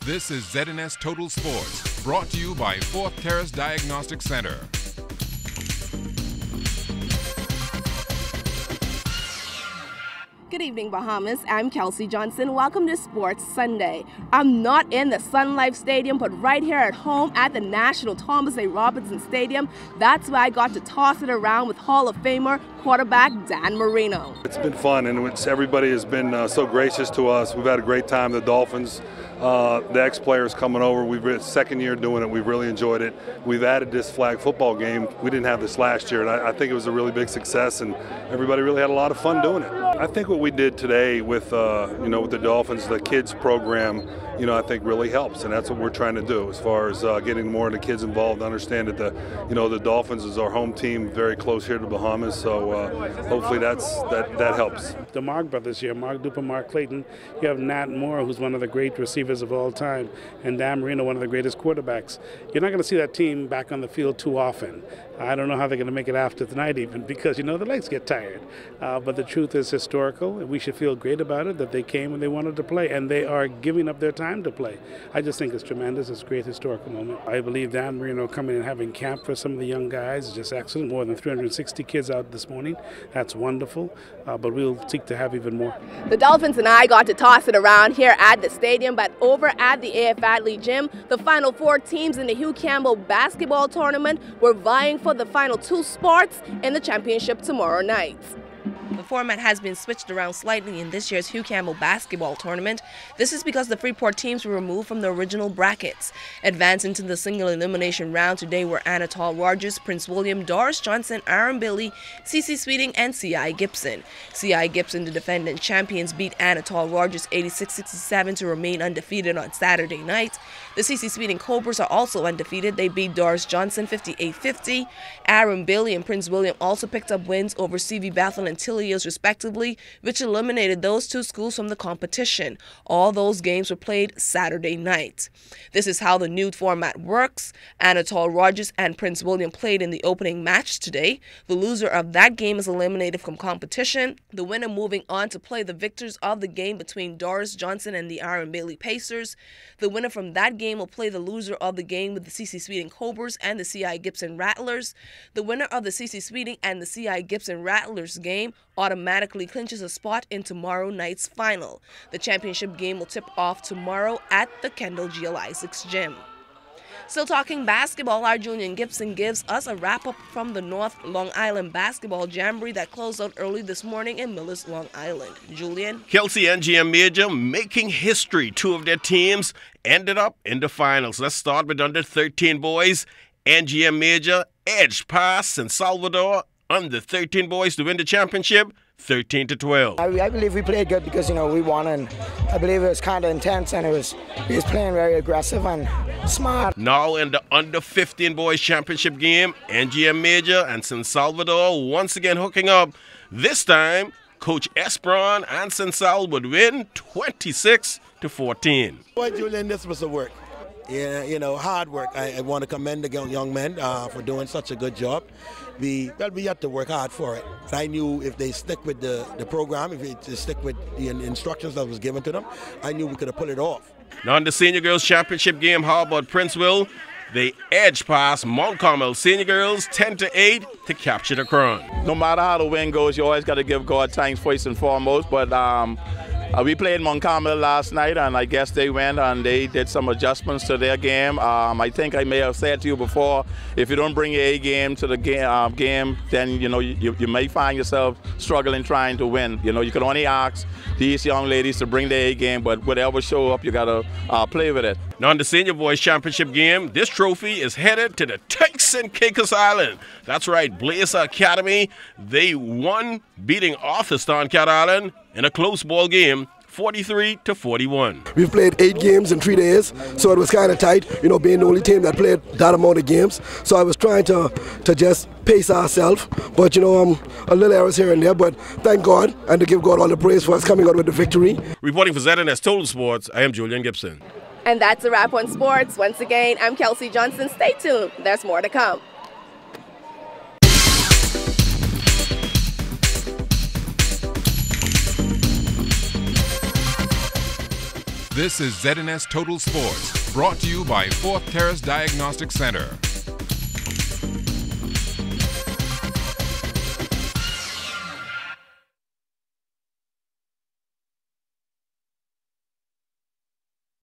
This is ZNS Total Sports, brought to you by Fourth Terrace Diagnostic Center. Good evening, Bahamas. I'm Kelsey Johnson. Welcome to Sports Sunday. I'm not in the Sun Life Stadium, but right here at home at the National Thomas A. Robinson Stadium. That's where I got to toss it around with Hall of Famer quarterback Dan Marino. It's been fun, and everybody has been so gracious to us. We've had a great time. The Dolphins, the ex-players coming over. We've been second year doing it. We've really enjoyed it. We've added this flag football game. We didn't have this last year, and I think it was a really big success, and everybody really had a lot of fun doing it. I think what we did today with with the Dolphins, the kids program, I think really helps, and that's what we're trying to do as far as getting more of the kids involved. Understand that the Dolphins is our home team, very close here to the Bahamas, so hopefully that helps. The Mark brothers here, Mark Duper, Mark Clayton. You have Nat Moore, who's one of the great receivers of all time, and Dan Marino, one of the greatest quarterbacks. You're not going to see that team back on the field too often. I don't know how they're going to make it after tonight even, because the legs get tired. But the truth is historical, and we should feel great about it, that they came and they wanted to play, and they are giving up their time to play. I just think it's tremendous. It's a great historical moment. I believe Dan Marino coming and having camp for some of the young guys is just excellent. More than 360 kids out this morning. That's wonderful, but we'll seek to have even more. The Dolphins and I got to toss it around here at the stadium, but over at the AF Adley Gym, the final four teams in the Hugh Campbell basketball tournament were vying for the final two spots in the championship tomorrow night. The format has been switched around slightly in this year's Hugh Campbell basketball tournament. This is because the Freeport teams were removed from the original brackets. Advancing to the single elimination round today were Anatole Rogers, Prince William, Doris Johnson, Aaron Billy, CC Sweeting, and C.I. Gibson. C.I. Gibson, the defending champions, beat Anatole Rogers 86-67 to remain undefeated on Saturday night. The CC Sweeting Cobras are also undefeated. They beat Doris Johnson 58-50. Aaron Billy and Prince William also picked up wins over C.V. Bethel and Tillios respectively, which eliminated those two schools from the competition. All those games were played Saturday night. This is how the new format works. Anatole Rogers and Prince William played in the opening match today. The loser of that game is eliminated from competition. The winner moving on to play the victors of the game between Doris Johnson and the Aaron Bailey Pacers. The winner from that game will play the loser of the game with the CC Sweeting Cobras and the C.I. Gibson Rattlers. The winner of the CC Sweeting and the C.I. Gibson Rattlers game automatically clinches a spot in tomorrow night's final. The championship game will tip off tomorrow at the Kendall G. L. Isaacs Gym. Still talking basketball, our Julian Gibson gives us a wrap-up from the North Long Island Basketball Jamboree that closed out early this morning in Millis, Long Island. Julian? Kelsey, NGM Major making history. Two of their teams ended up in the finals. Let's start with under 13 boys. NGM Major edged past San Salvador under 13 boys to win the championship 13-12. I believe we played good because we won, and I believe it was kind of intense, and we was playing very aggressive and smart. Now in the under 15 boys championship game, NGM Major and San Salvador once again hooking up. This time, Coach Esperon and San Sal would win 26-14. Boy, Julian, this was the work. Yeah, hard work. I want to commend the young men for doing such a good job. We have to work hard for it. I knew if they stick with the program, if they stick with the instructions that was given to them, I knew we could have pulled it off. Now in the Senior Girls Championship game, how about Princeville? They edged past Mount Carmel Senior Girls 10-8 to capture the crown. No matter how the win goes, you always got to give God thanks first and foremost. But we played Mount Carmel last night, and I guess they went and they did some adjustments to their game. I think I may have said to you before, if you don't bring your A game to the game, then you may find yourself struggling trying to win. You can only ask these young ladies to bring their A game, but whatever show up, you got to play with it. Now in the Senior Boys Championship game, this trophy is headed to the Turks and Caicos Island. That's right, Blazer Academy. They won, beating Arthurstown Cat Island in a close ball game, 43-41. We've played 8 games in 3 days, so it was kind of tight, being the only team that played that amount of games. So I was trying to just pace ourselves, but a little errors here and there, but thank God, and to give God all the praise for us coming out with the victory. Reporting for ZNS Total Sports, I am Julian Gibson. And that's a wrap on sports. Once again, I'm Kelsey Johnson. Stay tuned. There's more to come. This is ZNS Total Sports, brought to you by Fourth Terrace Diagnostic Center.